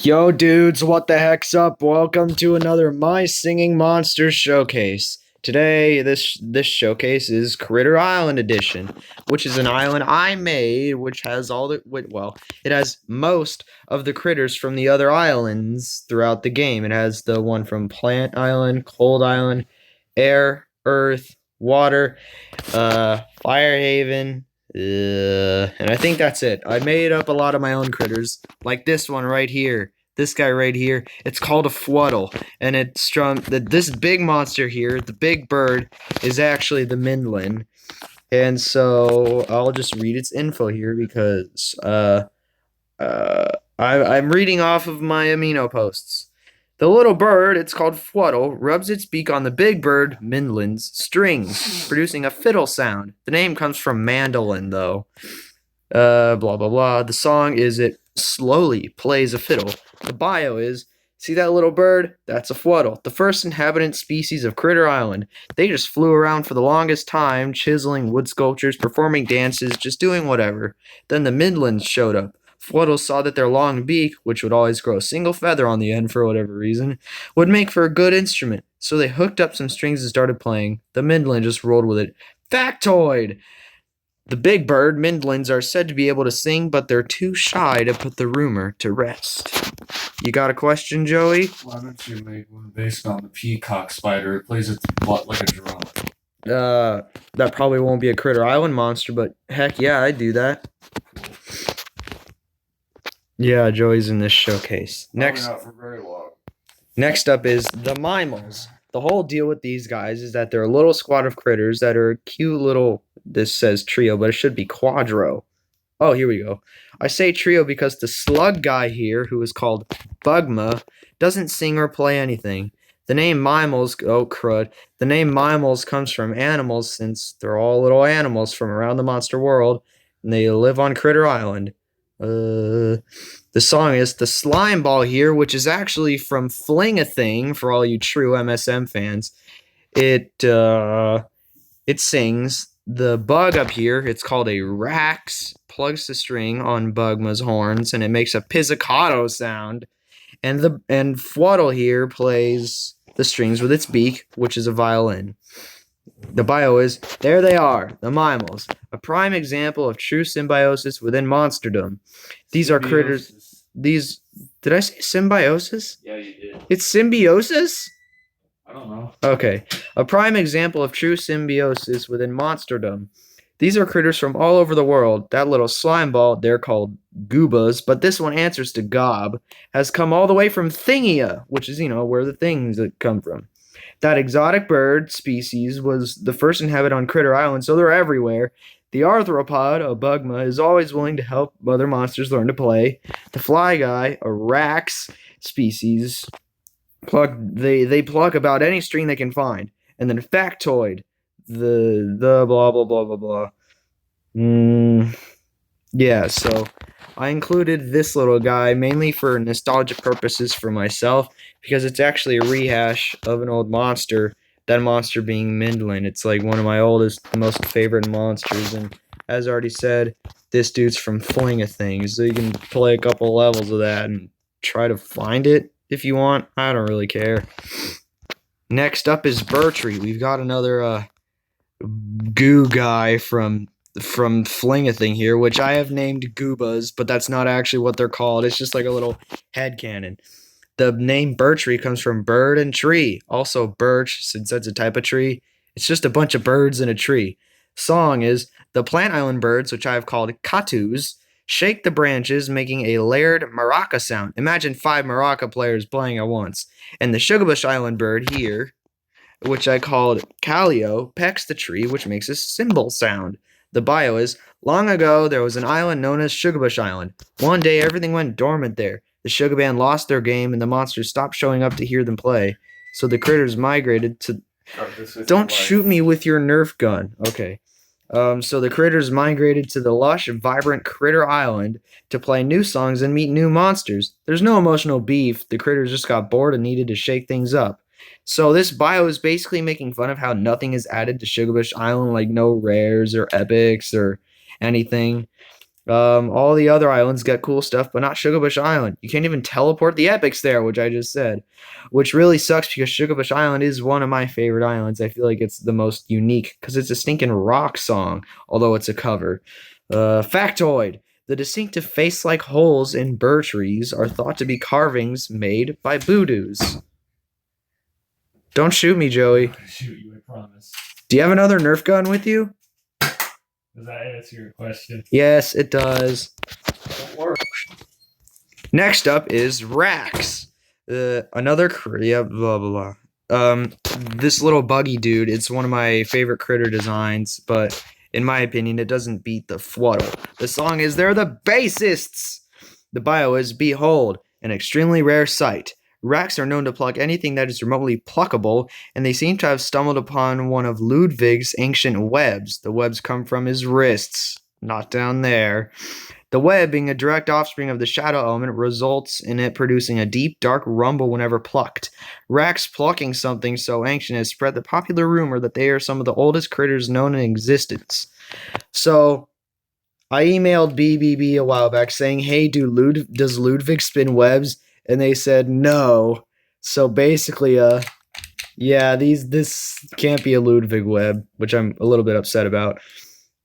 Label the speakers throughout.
Speaker 1: Yo, dudes, what the heck's up? Welcome to another My Singing Monsters showcase. Today, this showcase is Critter Island edition, which is an island I made, which has it has most of the critters from the other islands throughout the game. It has the one from Plant Island, Cold Island, Air, Earth, Water, Fire Haven, and I think that's it. I made up a lot of my own critters, like this one right here. This guy right here. It's called a Fwuttle, and it's from this big monster here. The big bird is actually the Mindlin, and so I'll just read its info here because I'm reading off of my amino posts. The little bird, it's called Fwuttle, rubs its beak on the big bird, Mindlin's, strings, producing a fiddle sound. The name comes from mandolin, though. Blah, blah, blah. The song is it slowly plays a fiddle. The bio is, see that little bird? That's a Fwuttle, the first inhabitant species of Critter Island. They just flew around for the longest time, chiseling wood sculptures, performing dances, just doing whatever. Then the Midlands showed up. Fwuttles saw that their long beak, which would always grow a single feather on the end for whatever reason, would make for a good instrument. So they hooked up some strings and started playing. The Midland just rolled with it. Factoid! The big bird, Mindlins, are said to be able to sing, but they're too shy to put the rumor to rest. You got a question, Joey?
Speaker 2: Why don't you make one based on the peacock spider? It plays its butt like a drum.
Speaker 1: That probably won't be a Critter Island monster, but heck yeah, I'd do that. Yeah, Joey's in this showcase.
Speaker 2: Probably not for very long.
Speaker 1: Next up is the Mammals. The whole deal with these guys is that they're a little squad of critters that are cute little, this says trio, but it should be quadro. Oh, here we go. I say trio because the slug guy here, who is called Bugma, doesn't sing or play anything. The name Mammals, oh crud, the name Mammals comes from animals since they're all little animals from around the monster world, and they live on Critter Island. The song is the slime ball here, which is actually from Fling a Thing for all you true MSM fans. It sings. The bug up here, it's called a Rax, plugs the string on Bugma's horns and it makes a pizzicato sound. And Fwuttle here plays the strings with its beak, which is a violin. The bio is, there they are, the Mammals, a prime example of true symbiosis within monsterdom. These are critters. Did I say symbiosis?
Speaker 2: Yeah, you did.
Speaker 1: It's symbiosis?
Speaker 2: I don't know.
Speaker 1: Okay. A prime example of true symbiosis within monsterdom. These are critters from all over the world. That little slime ball, they're called goobas, but this one answers to gob, has come all the way from Thingia, which is, where the things that come from. That exotic bird species was the first inhabitant on Critter Island, so they're everywhere. The arthropod, a bugma, is always willing to help other monsters learn to play. The fly guy, a rax species, they pluck about any string they can find. And then factoid, the blah blah blah blah blah. Yeah, so I included this little guy mainly for nostalgia purposes for myself because it's actually a rehash of an old monster. That monster being Mindlin. It's like one of my oldest, most favorite monsters. And as I already said, this dude's from Fling a Thing. So you can play a couple levels of that and try to find it if you want. I don't really care. Next up is Burr Tree. We've got another goo guy from Fling a Thing here, which I have named Goobas, but that's not actually what they're called. It's just like a little headcanon. The name Burr Tree comes from bird and tree. Also birch, since that's a type of tree. It's just a bunch of birds in a tree. Song is, the Plant Island birds, which I have called katus, shake the branches, making a layered maraca sound. Imagine 5 maraca players playing at once. And the Shugabush Island bird here, which I called Calio, pecks the tree, which makes a cymbal sound. The bio is, long ago, there was an island known as Shugabush Island. One day, everything went dormant there. The Sugar Band lost their game, and the monsters stopped showing up to hear them play. So the critters migrated to... Don't shoot me with your Nerf gun. Okay. So the critters migrated to the lush, vibrant Critter Island to play new songs and meet new monsters. There's no emotional beef. The critters just got bored and needed to shake things up. So this bio is basically making fun of how nothing is added to Shugabush Island, like no rares or epics or anything. All the other islands get cool stuff, but not Shugabush Island. You can't even teleport the epics there, which I just said, which really sucks because Shugabush Island is one of my favorite islands. I feel like it's the most unique because it's a stinking rock song, although it's a cover. Factoid: the distinctive face-like holes in Burr trees are thought to be carvings made by Boodoos. Don't shoot me, Joey.
Speaker 2: I'm gonna shoot you, I promise.
Speaker 1: Do you have another Nerf gun with you?
Speaker 2: Does that answer your question?
Speaker 1: Yes, it does. Next up is Rax. Another blah blah blah. This little buggy dude. It's one of my favorite critter designs, but in my opinion, it doesn't beat the Fwuttle. The song is "They're the Bassists." The bio is "Behold, an extremely rare sight. Racks are known to pluck anything that is remotely pluckable, and they seem to have stumbled upon one of Ludwig's ancient webs. The webs come from his wrists, not down there. The web, being a direct offspring of the shadow element, results in it producing a deep, dark rumble whenever plucked. Racks plucking something so ancient has spread the popular rumor that they are some of the oldest critters known in existence. So, I emailed BBB a while back saying, hey, does Ludwig spin webs? And they said no. So basically, yeah, this can't be a Ludwig web, which I'm a little bit upset about.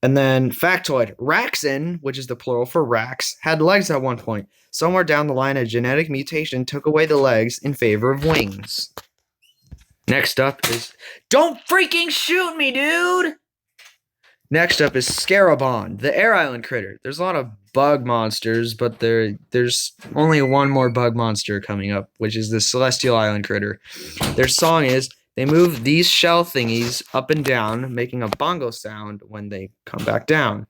Speaker 1: And then factoid: Raxon, which is the plural for Rax, had legs at one point. Somewhere down the line, a genetic mutation took away the legs in favor of wings. Next up is... Don't freaking shoot me, dude! Next up is Scarab, the air island critter. There's a lot of bug monsters, but there's only one more bug monster coming up, which is the celestial island critter. Their song is, they move these shell thingies up and down, making a bongo sound when they come back down.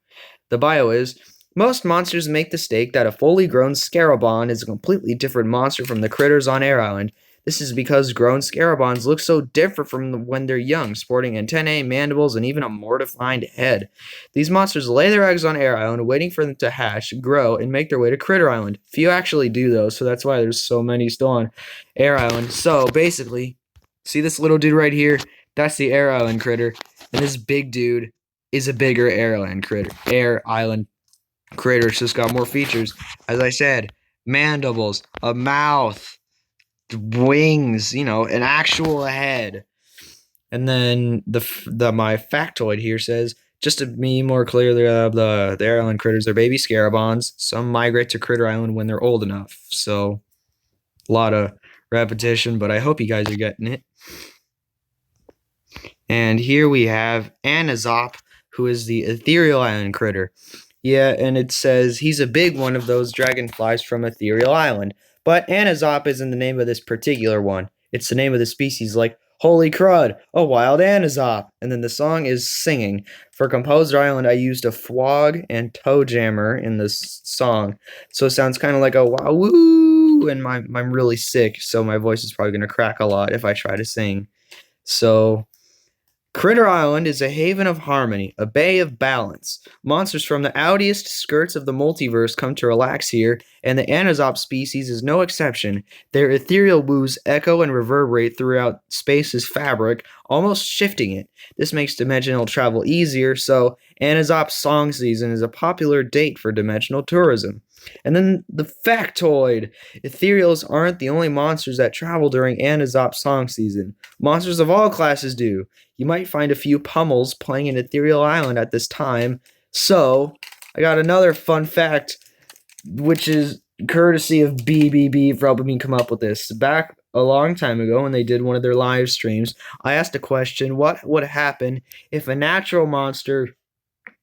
Speaker 1: The bio is, most monsters make the mistake that a fully grown Scarab is a completely different monster from the critters on Air Island. This is because grown Scarabons look so different from when they're young, sporting antennae, mandibles, and even a mortified head. These monsters lay their eggs on Air Island, waiting for them to hatch, grow, and make their way to Critter Island. Few actually do, though, so that's why there's so many still on Air Island. So, basically, see this little dude right here? That's the Air Island critter. And this big dude is a bigger Air Island critter. Air Island critter. It's just got more features. As I said, mandibles, a mouth, wings, you know, an actual head. And then my factoid here says, just to be more clear, the Air Island critters are baby Scarabons. Some migrate to Critter Island when they're old enough. So, a lot of repetition, but I hope you guys are getting it. And here we have Anazop, who is the Ethereal Island critter. Yeah, and it says he's a big one of those dragonflies from Ethereal Island. But Anazop isn't the name of this particular one. It's the name of the species, like, holy crud, a wild Anazop. And then the song is singing. For Composer Island, I used a Fwog and Toe Jammer in this song. So it sounds kind of like a wow-woo, and I'm really sick, so my voice is probably going to crack a lot if I try to sing. So... Critter Island is a haven of harmony, a bay of balance. Monsters from the outiest skirts of the multiverse come to relax here, and the Anazop species is no exception. Their ethereal woos echo and reverberate throughout space's fabric, almost shifting it. This makes dimensional travel easier, so Anazop's song season is a popular date for dimensional tourism. And then the factoid: Ethereals aren't the only monsters that travel during Anazop's song season. Monsters of all classes do. You might find a few pummels playing in Ethereal Island at this time. So, I got another fun fact, which is courtesy of BBB for helping me come up with this. Back a long time ago when they did one of their live streams, I asked a question: what would happen if a natural monster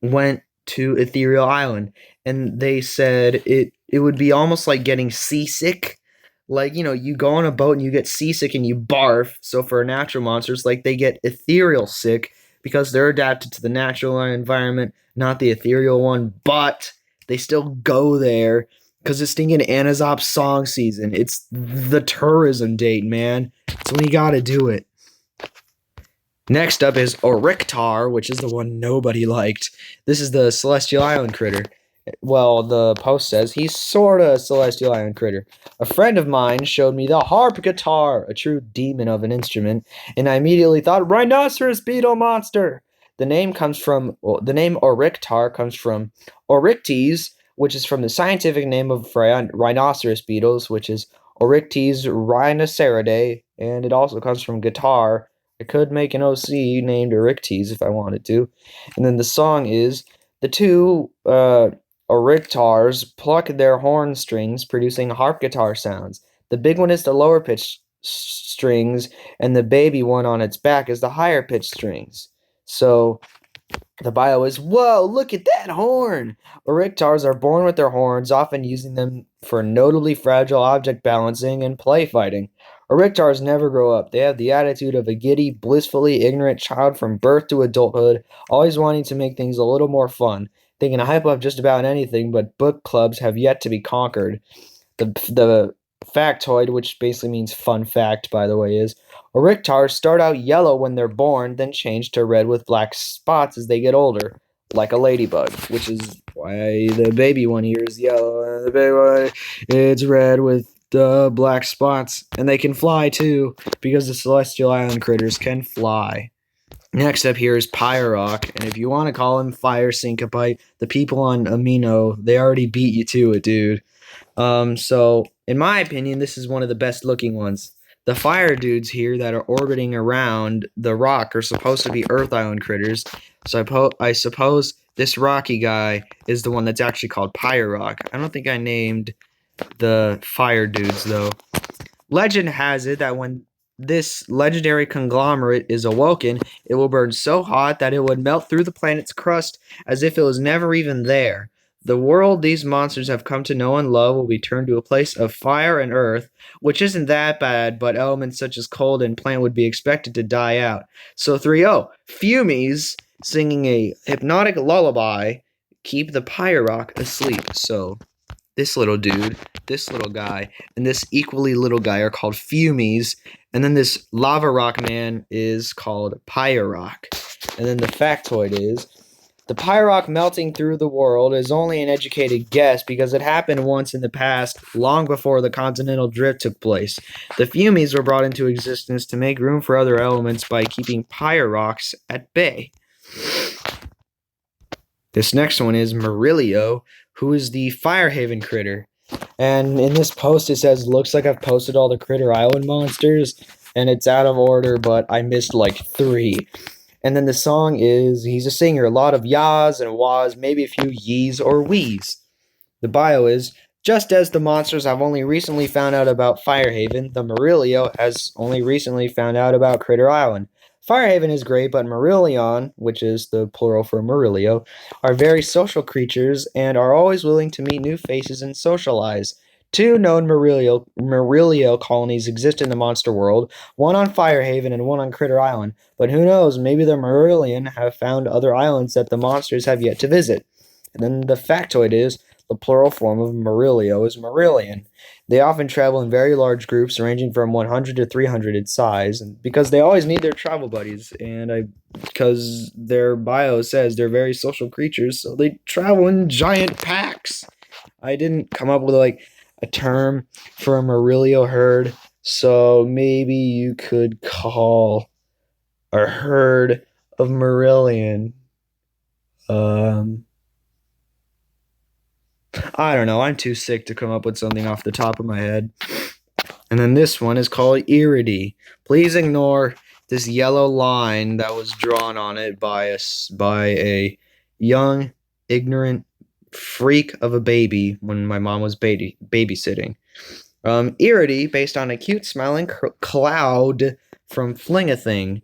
Speaker 1: went to Ethereal Island? And they said it would be almost like getting seasick. Like, you know, you go on a boat and you get seasick and you barf. So for natural monsters, like, they get ethereal sick because they're adapted to the natural environment, not the ethereal one. But they still go there because it's stinking Anazop song season. It's the tourism date, man. It's when you gotta do it. Next up is Orictar, which is the one nobody liked. This is the Celestial Island critter. Well, the post says he's sorta a Celestial Island critter. A friend of mine showed me the harp guitar, a true demon of an instrument, and I immediately thought, rhinoceros beetle monster. The name Oryctar comes from Oryctes, which is from the scientific name of rhinoceros beetles, which is Oryctes rhinoceridae, and it also comes from guitar. I could make an OC named Oryctes if I wanted to. And then the song is the two Oryctars pluck their horn strings, producing harp guitar sounds. The big one is the lower pitch strings, and the baby one on its back is the higher pitched strings. So the bio is, whoa, look at that horn! Oryctars are born with their horns, often using them for notably fragile object balancing and play fighting. Oryctars never grow up. They have the attitude of a giddy, blissfully ignorant child from birth to adulthood, always wanting to make things a little more fun. They can hype up just about anything, but book clubs have yet to be conquered. The factoid, which basically means fun fact, by the way, is Oryctars start out yellow when they're born, then change to red with black spots as they get older, like a ladybug, which is why the baby one here is yellow, and the baby one, it's red with black spots. And they can fly, too, because the celestial island critters can fly. Next up here is Pyrock, and if you want to call him Fire Syncopite, the people on Amino, they already beat you to it, dude. So, in my opinion, this is one of the best looking ones. The fire dudes here that are orbiting around the rock are supposed to be Earth Island critters. So I suppose this rocky guy is the one that's actually called Pyrock. I don't think I named the fire dudes, though. Legend has it that when this legendary conglomerate is awoken, it will burn so hot that it would melt through the planet's crust as if it was never even there. The world these monsters have come to know and love will be turned to a place of fire and earth, which isn't that bad, but elements such as cold and plant would be expected to die out. So 3-0, Fumies singing a hypnotic lullaby, keep the Pyrock asleep. So this little dude, this little guy, and this equally little guy are called Fumies, and then this lava rock man is called Pyrock. And then the factoid is, the Pyrock melting through the world is only an educated guess because it happened once in the past, long before the continental drift took place. The Fumies were brought into existence to make room for other elements by keeping Pyrocks at bay. This next one is Merilio, who is the Firehaven critter. And in this post it says, looks like I've posted all the Critter Island monsters, and it's out of order, but I missed like 3. And then the song is, he's a singer, a lot of yahs and wahs, maybe a few yees or wees. The bio is, just as the monsters have only recently found out about Firehaven, the Merilio has only recently found out about Critter Island. Firehaven is great, but Merillion, which is the plural for Merilio, are very social creatures and are always willing to meet new faces and socialize. 2 known Merilio colonies exist in the monster world, one on Firehaven and one on Critter Island, but who knows, maybe the Merillion have found other islands that the monsters have yet to visit. And then the factoid is, the plural form of Merilio is Merillion. They often travel in very large groups, ranging from 100 to 300 in size, because they always need their travel buddies, and because their bio says they're very social creatures, so they travel in giant packs. I didn't come up with like a term for a Merilio herd, so maybe you could call a herd of Merillion. I don't know. I'm too sick to come up with something off the top of my head. And then this one is called Irid II. Please ignore this yellow line that was drawn on it by a young, ignorant freak of a baby when my mom was babysitting. Irid II, based on a cute smiling cloud from Fling-a-Thing.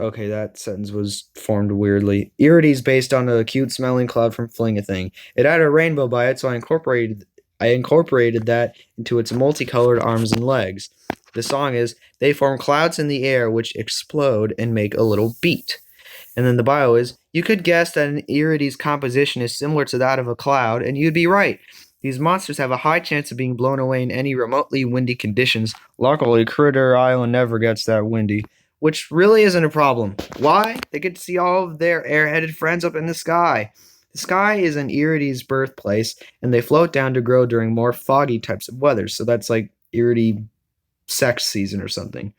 Speaker 1: Okay, that sentence was formed weirdly. Irid II is based on a cute smelling cloud from Fling-a-Thing. It had a rainbow by it, so I incorporated that into its multicolored arms and legs. The song is, they form clouds in the air which explode and make a little beat. And then the bio is, you could guess that an Irid II's composition is similar to that of a cloud, and you'd be right. These monsters have a high chance of being blown away in any remotely windy conditions. Luckily, Critter Island never gets that windy, which really isn't a problem. Why? They get to see all of their airheaded friends up in the sky. The sky is an Irid II's birthplace, and they float down to grow during more foggy types of weather, so that's like Irid II sex season or something.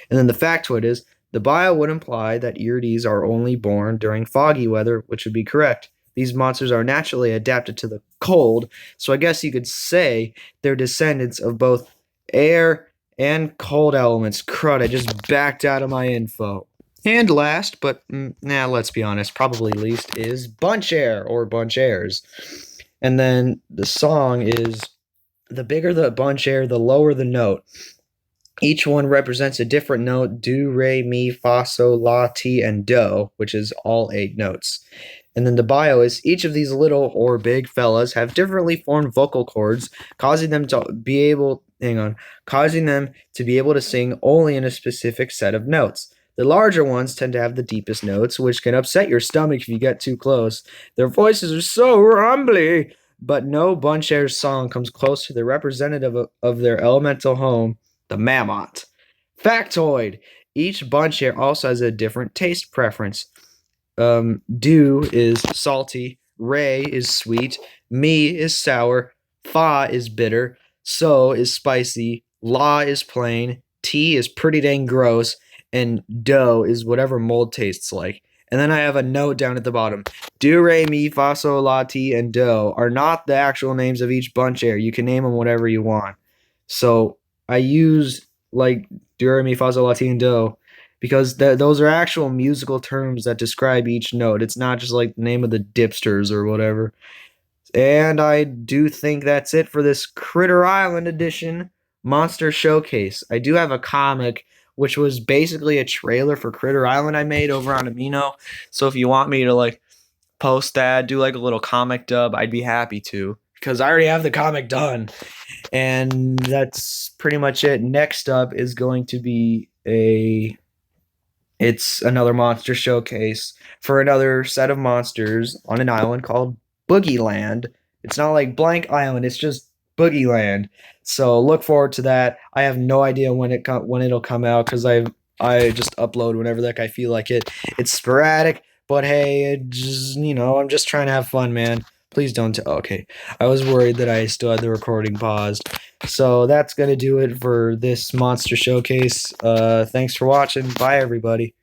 Speaker 1: And then the factoid is, The bio would imply that irides are only born during foggy weather, which would be correct. These monsters are naturally adapted to the cold, so I guess you could say they're descendants of both air and cold elements. Crud, I just backed out of my info. And last, but let's be honest, probably least, is Bunch Air or Bunch Airs. And then the song is the bigger the bunch air, the lower the note. Each one represents a different note: do, re, mi, fa, sol, la, ti, and do, which is all 8 notes. And then the bio is each of these little or big fellas have differently formed vocal cords, causing them to be able to sing only in a specific set of notes. The larger ones tend to have the deepest notes, which can upset your stomach if you get too close. Their voices are so rumbly, but no bunch air song comes close to the representative of their elemental home, the mammoth. Factoid: each bunch air also has a different taste preference. Do is salty, re is sweet, mi is sour, fa is bitter, so is spicy, la is plain, ti is pretty dang gross, and do is whatever mold tastes like. And then I have a note down at the bottom. Do, re, mi, fa, sol, la, ti, and do are not the actual names of each bunch air. You can name them whatever you want. So I use like do, re, mi, fa, sol, la, ti, and do because those are actual musical terms that describe each note. It's not just like the name of the dipsters or whatever. And I do think that's it for this Critter Island edition Monster Showcase. I do have a comic which was basically a trailer for Critter Island I made over on Amino. So if you want me to like post that, do like a little comic dub, I'd be happy to because I already have the comic done. And that's pretty much it. Next up is going to be it's another monster showcase for another set of monsters on an island called Boogie Land. It's not like blank island, it's just Boogie Land. So look forward to that. I have no idea when it'll come out because I just upload whenever the heck I feel like it. It's sporadic, but hey, I'm just trying to have fun, man. Please don't. Okay, I was worried that I still had the recording paused. So that's gonna do it for this monster showcase. Thanks for watching. Bye, everybody.